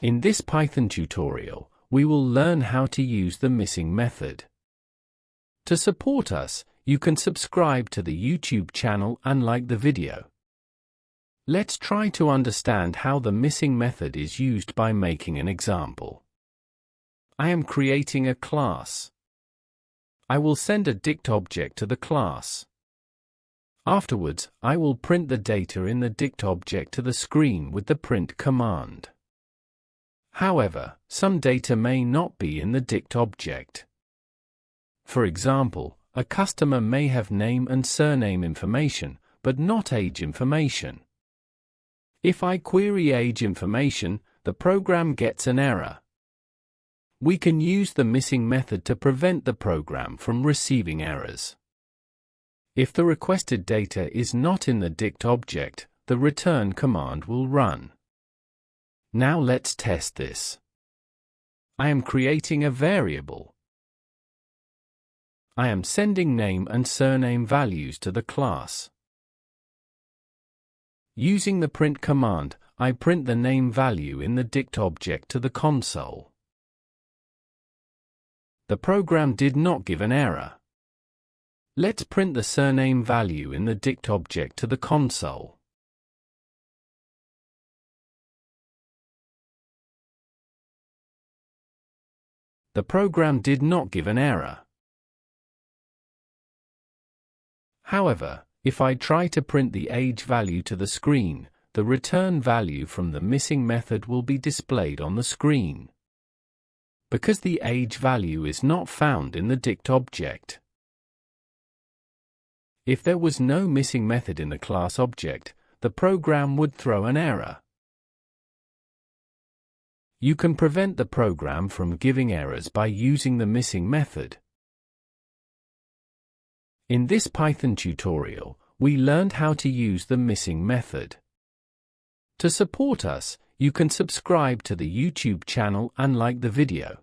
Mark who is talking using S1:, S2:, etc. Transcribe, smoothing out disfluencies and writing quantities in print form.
S1: In this Python tutorial, we will learn how to use the missing method. To support us, you can subscribe to the YouTube channel and like the video. Let's try to understand how the missing method is used by making an example. I am creating a class. I will send a dict object to the class. Afterwards, I will print the data in the dict object to the screen with the print command. However, some data may not be in the dict object. For example, a customer may have name and surname information, but not age information. If I query age information, the program gets an error. We can use the missing method to prevent the program from receiving errors. If the requested data is not in the dict object, the return command will run. Now let's test this. I am creating a variable. I am sending name and surname values to the class. Using the print command, I print the name value in the dict object to the console. The program did not give an error. Let's print the surname value in the dict object to the console. The program did not give an error. However, if I try to print the age value to the screen, the return value from the missing method will be displayed on the screen, because the age value is not found in the dict object. If there was no missing method in the class object, the program would throw an error. You can prevent the program from giving errors by using the missing method. In this Python tutorial, we learned how to use the missing method. To support us, you can subscribe to the YouTube channel and like the video.